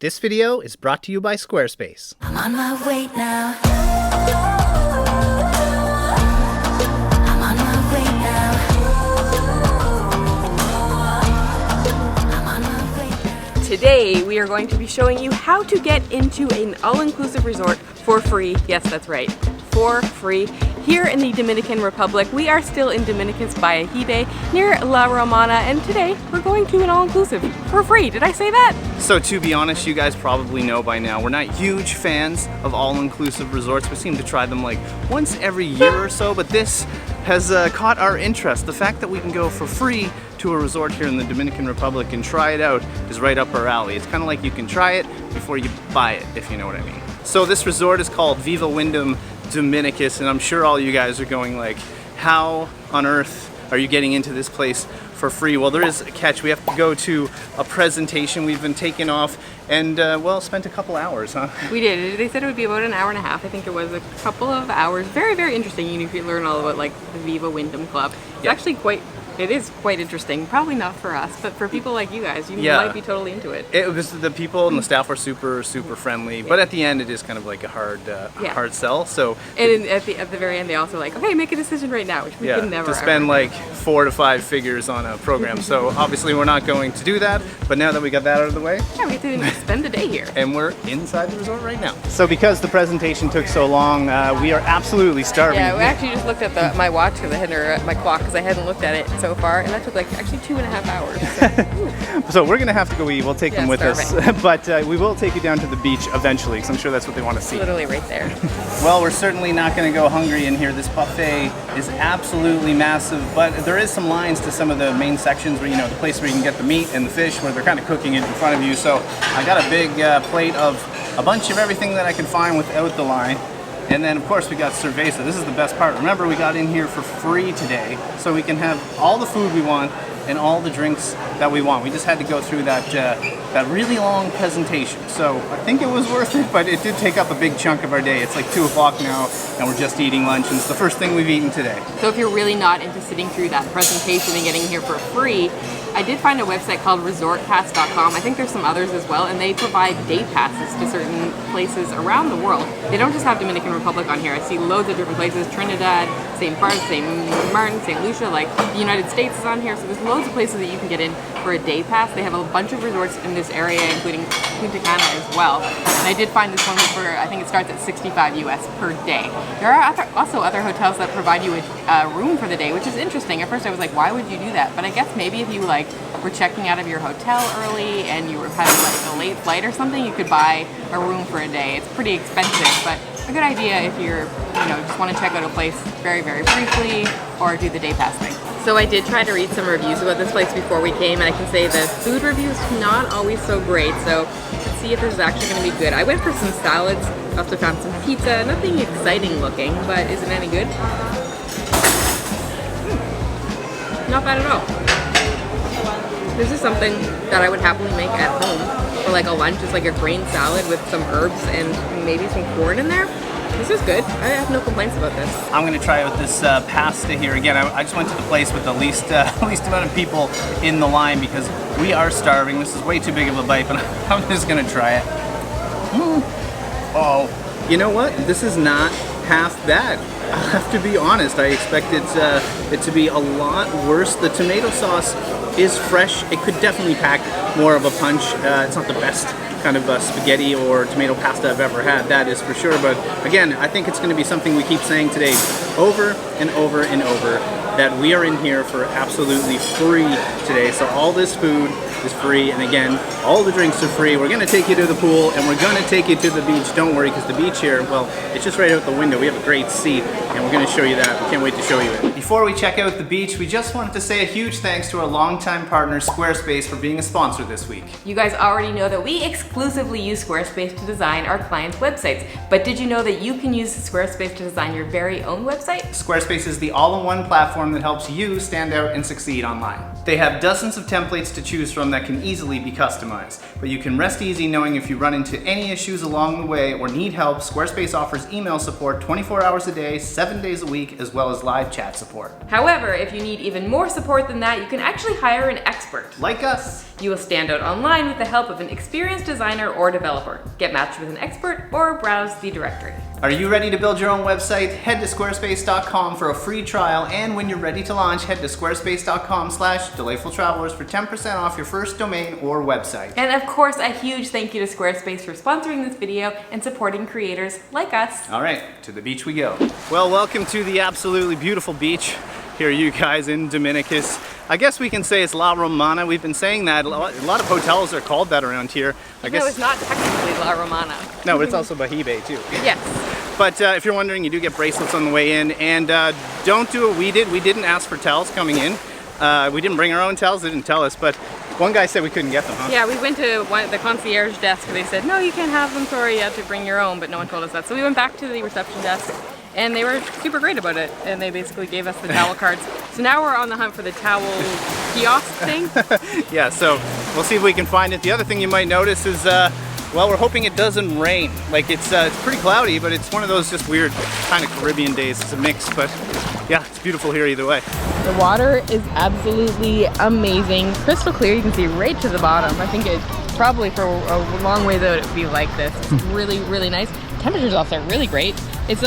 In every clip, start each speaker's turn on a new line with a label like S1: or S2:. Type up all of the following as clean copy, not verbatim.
S1: This video is brought to you by Squarespace.
S2: I'm on my way now. I'm on my way now. I'm on my way now.
S3: Today we are going to be showing you how to get into an all-inclusive resort for free. Yes, that's right, for free. Here in the Dominican Republic, we are still in Dominicus Beach near La Romana, and today we're going to an all-inclusive for free. Did I say that?
S1: So to be honest, you guys probably know by now, we're not huge fans of all-inclusive resorts. We seem to try them like once every year or so, but this has caught our interest. The fact that we can go for free to a resort here in the Dominican Republic and try it out is right up our alley. It's kind of like you can try it before you buy it, if you know what I mean. So this resort is called Viva Wyndham Dominicus, and I'm sure all you guys are going like, how on earth are you getting into this place for free? Well, there is a catch. We have to go to a presentation. We've been taken off and well, spent a couple hours, huh?
S3: We did. They said it would be about an hour and a half. I think it was a couple of hours. Very, very interesting. You can learn all about like the Viva Wyndham Club. It's actually it is quite interesting. Probably not for us, but for people like you guys, you might be totally into it.
S1: It was, the people and the staff were super friendly, but at the end it is kind of like a hard sell. So
S3: and at the very end they also like, okay, make a decision right now, which we could never
S1: to spend
S3: ever
S1: like 4 to 5 figures on a program. So obviously we're not going to do that, but now that we got that out of the way,
S3: we get to spend the day here.
S1: And we're inside the resort right now. So because the presentation took so long, we are absolutely starving.
S3: Yeah, we actually just looked at my watch because I hadn't, my clock, because I hadn't looked at it so far, and that took like actually 2.5 hours.
S1: So we're gonna have to go eat. We'll take them with
S3: starving.
S1: us, but we will take you down to the beach eventually, because I'm sure that's what they want to see.
S3: Literally right there.
S1: Well, we're certainly not gonna go hungry in here. This buffet is absolutely massive, but there is some lines to some of the main sections where, you know, the place where you can get the meat and the fish, where they're kind of cooking it in front of you. So I got a big plate of a bunch of everything that I can find without the line. And then of course we got cerveza. This is the best part. Remember, we got in here for free today, so we can have all the food we want and all the drinks that we want. We just had to go through that really long presentation. So I think it was worth it, but it did take up a big chunk of our day. It's like 2 o'clock now, and we're just eating lunch, and it's the first thing we've eaten today.
S3: So if you're really not into sitting through that presentation and getting here for free, I did find a website called resortpass.com. I think there's some others as well, and they provide day passes to certain places around the world. They don't just have Dominican Republic on here. I see loads of different places: Trinidad, St. Barth, St. Martin, St. Lucia, like the United States is on here. So there's loads of places that you can get in for a day pass. They have a bunch of resorts in this area, including Punta Cana as well. And I did find this one for, I think it starts at 65 US per day. There are also other hotels that provide you a room for the day, which is interesting. At first I was like, why would you do that? But I guess maybe if you like were checking out of your hotel early and you were having like a late flight or something, you could buy a room for a day. It's pretty expensive, but a good idea if you're, just want to check out a place very, very briefly or do the day pass thing. So I did try to read some reviews about this place before we came, and I can say the food reviews not always so great, so let's see if this is actually going to be good. I went for some salads, also found some pizza, nothing exciting looking, but is it any good? Not bad at all. This is something that I would happily make at home for like a lunch. It's like a grain salad with some herbs and maybe some corn in there. This is good. I have no complaints about this. I'm gonna try out this pasta here again. I just went to the place with the least amount of people in the line because we are starving. This is way too big of a bite, but I'm just gonna try it. Oh, you know what? This is not half bad. I'll have to be honest. I expected it to be a lot worse. The tomato sauce is fresh. It could definitely pack more of a punch. It's not the best kind of spaghetti or tomato pasta I've ever had, that is for sure. But again, I think it's going to be something we keep saying today over and over and over, that we are in here for absolutely free today. So all this food is free, and again, all the drinks are free. We're going to take you to the pool, and we're going to take you to the beach. Don't worry, because the beach here, well, it's just right out the window. We have a great seat, and we're going to show you that. We can't wait to show you it. Before we check out the beach, we just wanted to say a huge thanks to our longtime partner, Squarespace, for being a sponsor this week. You guys already know that we exclusively use Squarespace to design our clients' websites, but did you know that you can use Squarespace to design your very own website?
S1: Squarespace is the all-in-one platform that helps you stand out and succeed online. They have dozens of templates to choose from that can easily be customized. But you can rest easy knowing if you run into any issues along the way or need help, Squarespace offers email support 24 hours a day, 7 days a week, as well as live chat support.
S3: However, if you need even more support than that, you can actually hire an expert.
S1: Like us.
S3: You will stand out online with the help of an experienced designer or developer. Get matched with an expert or browse the directory.
S1: Are you ready to build your own website? Head to squarespace.com for a free trial, and when you're ready to launch, head to squarespace.com/delightfultravelers for 10% off your first domain or website.
S3: And of course, a huge thank you to Squarespace for sponsoring this video and supporting creators like us.
S1: All right, to the beach we go. Well, welcome to the absolutely beautiful beach here, you guys, in Dominicus. I guess we can say it's La Romana. We've been saying that. A lot of hotels are called that around here. I guess
S3: No, it's not technically La Romana.
S1: No, but it's also Bahibe too.
S3: Yes.
S1: But if you're wondering, you do get bracelets on the way in, and don't do what we did. We didn't ask for towels coming in. We didn't bring our own towels. They didn't tell us, but one guy said we couldn't get them, huh?
S3: Yeah, we went to the concierge desk and they said, no, you can't have them, sorry, you have to bring your own, but no one told us that. So we went back to the reception desk and they were super great about it, and they basically gave us the towel cards. So now we're on the hunt for the towel kiosk thing.
S1: Yeah, so we'll see if we can find it. The other thing you might notice is, well, we're hoping it doesn't rain. Like, it's pretty cloudy, but it's one of those just weird kind of Caribbean days. It's a mix, but yeah, it's beautiful here either way.
S3: The water is absolutely amazing. Crystal clear, you can see right to the bottom. I think it probably for a long way though it would be like this. It's really, really nice. Temperatures also really great. It's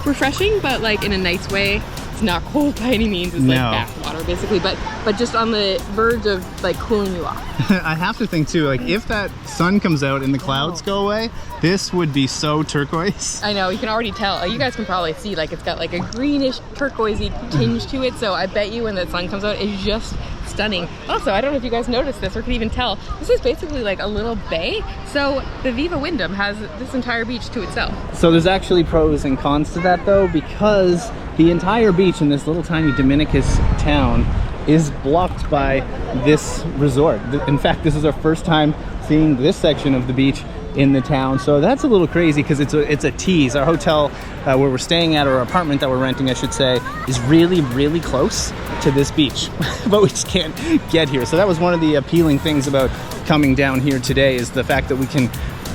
S3: refreshing, but like in a nice way. It's not cold by any means. It's like bath water basically, but just on the verge of like cooling you off.
S1: I have to think too, like if that sun comes out and the clouds go away, this would be so turquoise.
S3: I know, you can already tell. You guys can probably see like it's got like a greenish turquoisey tinge to it. So I bet you when the sun comes out, it's just stunning. Also, I don't know if you guys noticed this or can even tell, this is basically like a little bay. So the Viva Wyndham has this entire beach to itself.
S1: So there's actually pros and cons to that though, because the entire beach in this little tiny Dominicus town is blocked by this resort. In fact, this is our first time seeing this section of the beach in the town, so that's a little crazy because it's a tease. Our hotel where we're staying at, or our apartment that we're renting I should say, is really, really close to this beach, but we just can't get here. So that was one of the appealing things about coming down here today, is the fact that we can,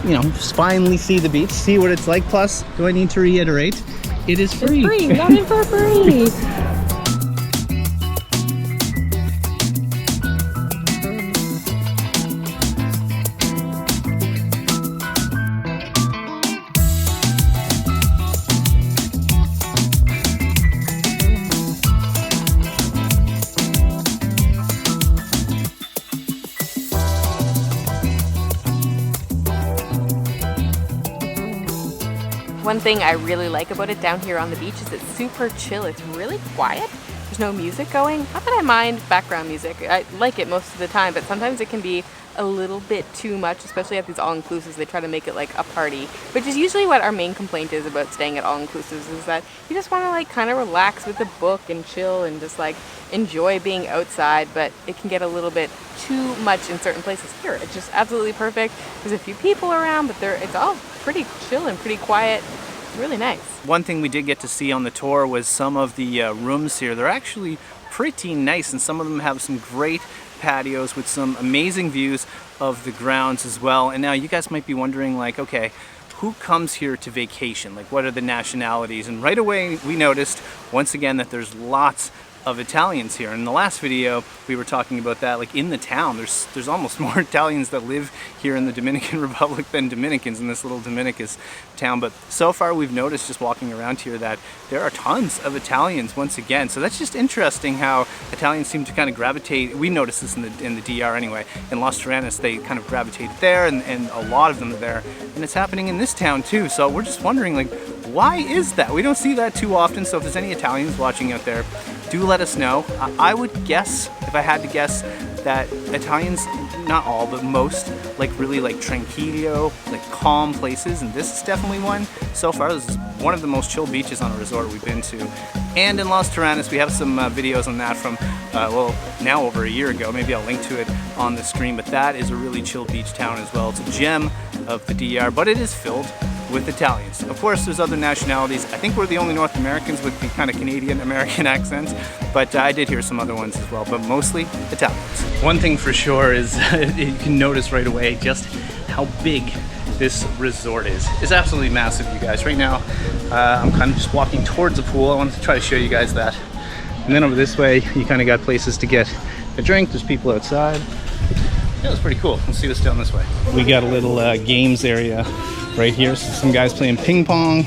S1: you know, just finally see the beach, see what it's like. Plus, do I need to reiterate, it is free.
S3: It's free, we got it for free. One thing I really like about it down here on the beach is it's super chill. It's really quiet. There's no music going. Not that I mind background music. I like it most of the time, but sometimes it can be a little bit too much, especially at these all-inclusives. They try to make it like a party, which is usually what our main complaint is about staying at all-inclusives, is that you just want to like kind of relax with a book and chill and just like enjoy being outside, but it can get a little bit too much in certain places. Here, it's just absolutely perfect. There's a few people around, but it's all pretty chill and pretty quiet. It's really nice.
S1: One thing we did get to see on the tour was some of the rooms here. They're actually pretty nice, and some of them have some great patios with some amazing views of the grounds as well. And now you guys might be wondering, like, okay, who comes here to vacation? Like, what are the nationalities? And right away we noticed once again that there's lots of Italians here. In the last video we were talking about that, like in the town there's almost more Italians that live here in the Dominican Republic than Dominicans in this little Dominicus town. But so far we've noticed just walking around here that there are tons of Italians once again. So that's just interesting how Italians seem to kind of gravitate. We noticed this in the DR anyway. In Los Terranas they kind of gravitated there, and a lot of them are there, and it's happening in this town too. So we're just wondering, like, why is that? We don't see that too often. So if there's any Italians watching out there, do let us know. I would guess, if I had to guess, that Italians, not all, but most, like really like tranquillo, like calm places, and this is definitely one. So far, this is one of the most chill beaches on a resort we've been to. And in Los Terranas, we have some videos on that from, well, now over a year ago. Maybe I'll link to it on the screen, but that is a really chill beach town as well. It's a gem of the DR, but it is filled with Italians. Of course, there's other nationalities. I think we're the only North Americans with the kind of Canadian-American accents, but I did hear some other ones as well, but mostly Italians. One thing for sure is you can notice right away just how big this resort is. It's absolutely massive, you guys. Right now, I'm kind of just walking towards the pool. I wanted to try to show you guys that. And then over this way, you kind of got places to get a drink. There's people outside. Yeah, it's pretty cool. Let's see what's down this way. We got a little games area right here. So some guys playing ping pong.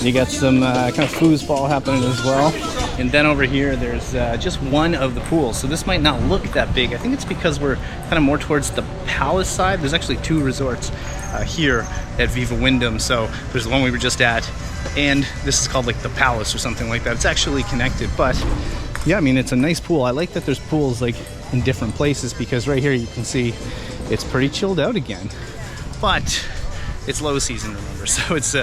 S1: You got some kind of foosball happening as well. And then over here, there's just one of the pools. So this might not look that big. I think it's because we're kind of more towards the palace side. There's actually two resorts here at Viva Wyndham. So there's the one we were just at, and this is called like the Palace or something like that. It's actually connected, but yeah, I mean, it's a nice pool. I like that there's pools like in different places, because right here you can see it's pretty chilled out again. But it's low season, remember, so it's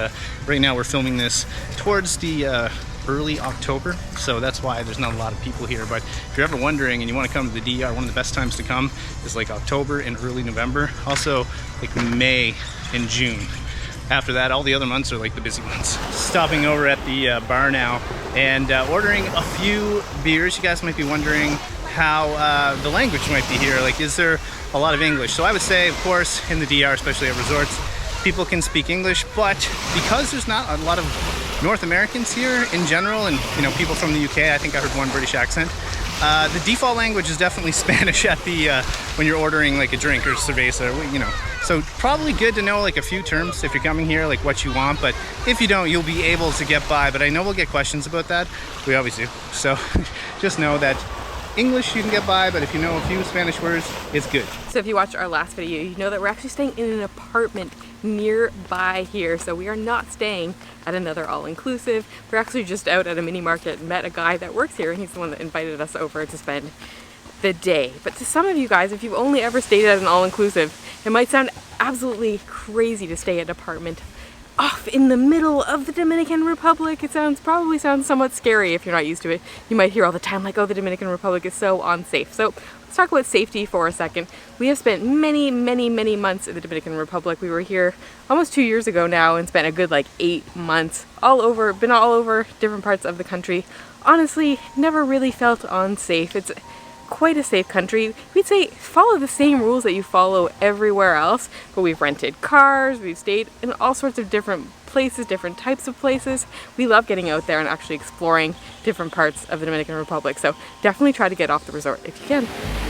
S1: right now we're filming this towards the early October, so that's why there's not a lot of people here. But if you're ever wondering and you want to come to the DR, one of the best times to come is like October and early November, also like May and June. After that, all the other months are like the busy months. Stopping over at the bar now and ordering a few beers. You guys might be wondering how the language might be here. Like, is there a lot of English? So I would say, of course, in the DR, especially at resorts, people can speak English, but because there's not a lot of North Americans here in general, and you know, people from the UK, I think I heard one British accent, the default language is definitely Spanish at the when you're ordering like a drink or cerveza, you know. So probably good to know like a few terms if you're coming here, like what you want, but if you don't, you'll be able to get by. But I know we'll get questions about that. We always do. So just know that English you can get by, but if you know a few Spanish words, it's good.
S3: So if you watched our last video, you know that we're actually staying in an apartment nearby here. So we are not staying at another all-inclusive. We're actually just out at a mini market and met a guy that works here, and he's the one that invited us over to spend the day. But to some of you guys, if you've only ever stayed at an all-inclusive, it might sound absolutely crazy to stay at an apartment off in the middle of the Dominican Republic. It probably sounds somewhat scary if you're not used to it. You might hear all the time like, oh, the Dominican Republic is so unsafe. So let's talk about safety for a second. We have spent many months in the Dominican Republic. We were here almost 2 years ago now and spent a good like 8 months been all over different parts of the country. Honestly, never really felt unsafe. It's quite a safe country. We'd say follow the same rules that you follow everywhere else, but we've rented cars, we've stayed in all sorts of different places, different types of places. We love getting out there and actually exploring different parts of the Dominican Republic, so definitely try to get off the resort if you can.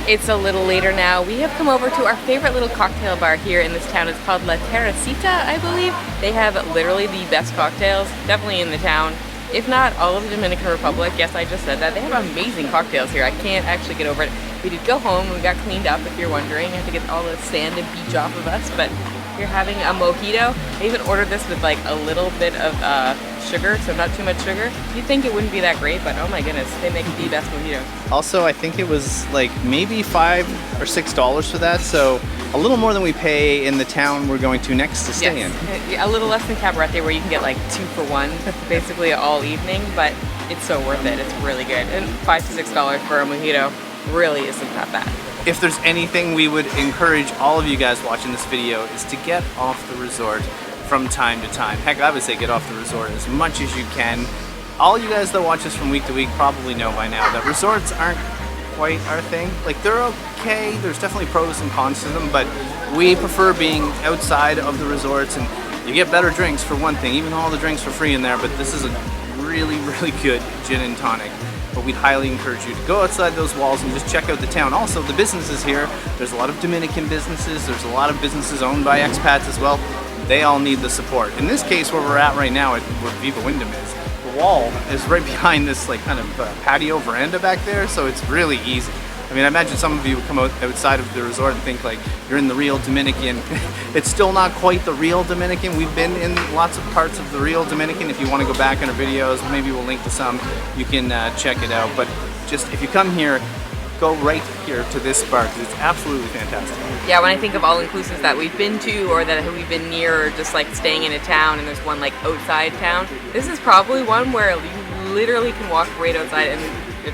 S3: It's a little later now. We have come over to our favorite little cocktail bar here in this town. It's called La Terracita, I believe. They have literally the best cocktails, definitely in the town. If not all of the Dominican Republic. Yes, I just said that. They have amazing cocktails here. I can't actually get over it. We did go home and we got cleaned up, if you're wondering. I had to get all the sand and beach off of us, but you're having a mojito. I even ordered this with like a little bit of sugar, so not too much sugar. You'd think it wouldn't be that great, but oh my goodness, they make the best mojito.
S1: Also, I think it was like maybe $5 or $6 for that, so a little more than we pay in the town we're going to next to stay in.
S3: A little less than Cabarete, where you can get like 2 for 1 basically all evening, but it's so worth it. It's really good. And $5 to $6 for a mojito really isn't that bad.
S1: If there's anything we would encourage all of you guys watching this video is to get off the resort from time to time. Heck, I would say get off the resort as much as you can. All you guys that watch us from week to week probably know by now that resorts aren't quite our thing. Like, they're okay, there's definitely pros and cons to them, but we prefer being outside of the resorts, and you get better drinks for one thing, even though all the drinks are free in there, but this is a really good gin and tonic. But we'd highly encourage you to go outside those walls and just check out the town. Also, the businesses here, there's a lot of Dominican businesses, there's a lot of businesses owned by expats as well. They all need the support. In this case, where we're at right now, where Viva Wyndham is, the wall is right behind this like kind of patio veranda back there, so it's really easy. I mean, I imagine some of you would come outside of the resort and think like you're in the real Dominican. It's still not quite the real Dominican. We've been in lots of parts of the real Dominican. If you want to go back in our videos, maybe we'll link to some. You can check it out. But just if you come here, go right here to this bar because it's absolutely fantastic.
S3: Yeah, when I think of all-inclusives that we've been to or that we've been near, or just like staying in a town and there's one like outside town, this is probably one where you literally can walk right outside. And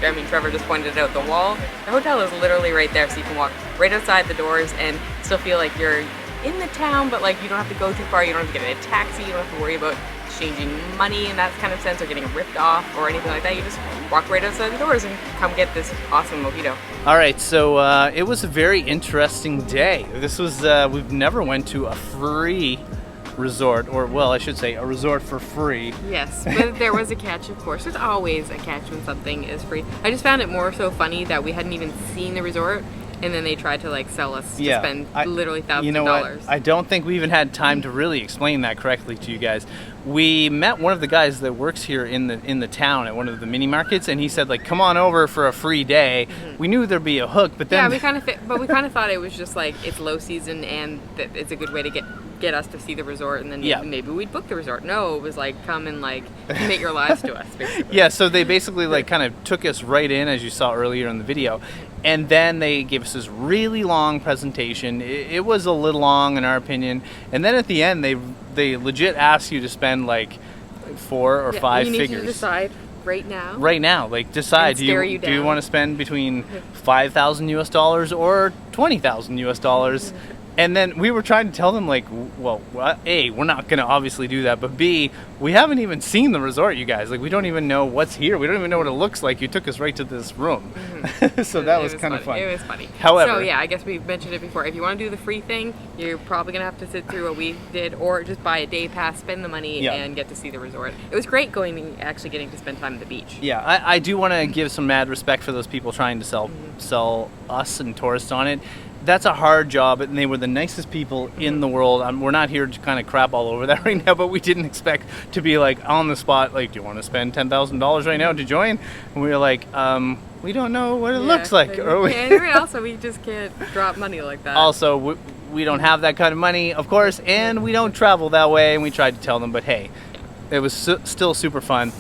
S3: I mean, Trevor just pointed out the wall. The hotel is literally right there, so you can walk right outside the doors and still feel like you're in the town, but like you don't have to go too far. You don't have to get in a taxi. You don't have to worry about exchanging money in that kind of sense or getting ripped off or anything like that. You just walk right outside the doors and come get this awesome mojito.
S1: All right, so it was a very interesting day. This was we've never went to a free resort, or well, I should say a resort for free.
S3: Yes, but there was a catch, of course. There's always a catch when something is free. I just found it more so funny that we hadn't even seen the resort, and then they tried to like sell us to spend literally thousands of dollars.
S1: I don't think we even had time to really explain that correctly to you guys. We met one of the guys that works here in the town at one of the mini markets, and he said like, "Come on over for a free day." We knew there'd be a hook, but then
S3: we kind of thought it was just like it's low season and that it's a good way to get us to see the resort, and then maybe we'd book the resort. No, it was like come and like commit your lives to us, basically.
S1: Yeah, so they basically like kind of took us right in, as you saw earlier in the video, and then they gave us this really long presentation. It was a little long in our opinion, and then at the end they legit asked you to spend like 4 or 5
S3: you
S1: figures.
S3: need to decide right now.
S1: Right now, like decide. Do you want to spend between $5,000 US or $20,000 US? And then we were trying to tell them like, well, A, we're not gonna obviously do that, but B, we haven't even seen the resort, you guys. Like we don't even know what's here. We don't even know what it looks like. You took us right to this room. So that was kind of fun.
S3: It was funny.
S1: However,
S3: so yeah, I guess we mentioned it before. If you want to do the free thing, you're probably gonna have to sit through what we did, or just buy a day pass, spend the money, and get to see the resort. It was great actually getting to spend time at the beach.
S1: Yeah, I do want to give some mad respect for those people trying to sell us and tourists on it. That's a hard job, and they were the nicest people in the world. We're not here to kind of crap all over that right now, but we didn't expect to be like on the spot, like, do you want to spend $10,000 right now to join? And we were like, we don't know what it looks like.
S3: And also, we just can't drop money like that.
S1: Also, we don't have that kind of money, of course, and we don't travel that way, and we tried to tell them, but hey, it was still super fun.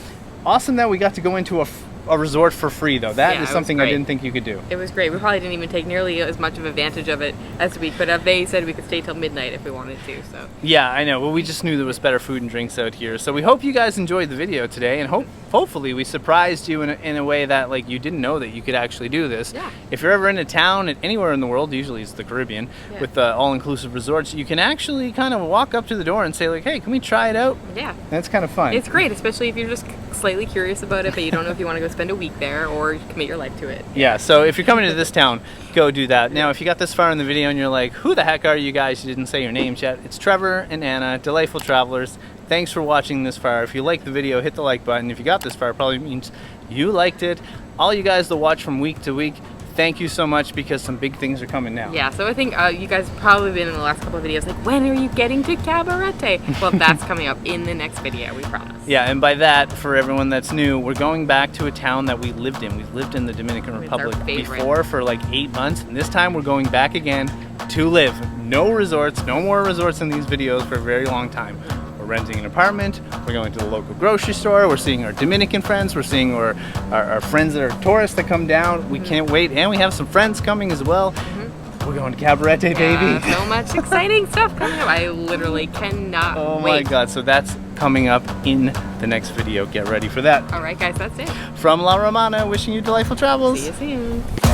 S1: Awesome that we got to go into a resort for free, though. That is something I didn't think you could do.
S3: It was great. We probably didn't even take nearly as much of advantage of it as we could have. They said we could stay till midnight if we wanted to. So
S1: yeah, I know. Well, we just knew there was better food and drinks out here. So we hope you guys enjoyed the video today, and hopefully we surprised you in a way that like you didn't know that you could actually do this.
S3: Yeah.
S1: If you're ever in a town anywhere in the world, usually it's the Caribbean, with all-inclusive resorts, you can actually kind of walk up to the door and say like, "Hey, can we try it out?"
S3: Yeah.
S1: That's kind of fun.
S3: It's great, especially if you're just slightly curious about it, but you don't know if you want to go spend a week there or commit your life to it.
S1: Yeah, so if you're coming to this town, go do that. Now, if you got this far in the video and you're like, who the heck are you guys? You didn't say your names yet. It's Trevor and Anna, Delightful Travelers. Thanks for watching this far. If you liked the video, hit the like button. If you got this far, it probably means you liked it. All you guys that watch from week to week, thank you so much, because some big things are coming now.
S3: Yeah, so I think you guys have probably been in the last couple of videos like, when are you getting to Cabarete? Well, that's coming up in the next video, we promise.
S1: Yeah, and by that, for everyone that's new, we're going back to a town that we lived in. We've lived in the Dominican Republic before for like 8 months, and this time we're going back again to live. No resorts, no more resorts in these videos for a very long time. We're renting an apartment, we're going to the local grocery store, we're seeing our Dominican friends, we're seeing our friends that are tourists that come down. We can't wait, and we have some friends coming as well. We're going to Cabarete, baby.
S3: So much exciting stuff coming up. I literally cannot wait.
S1: Oh my god, so that's coming up in the next video. Get ready for that.
S3: All right, guys, that's it.
S1: From La Romana, wishing you delightful travels.
S3: See you soon.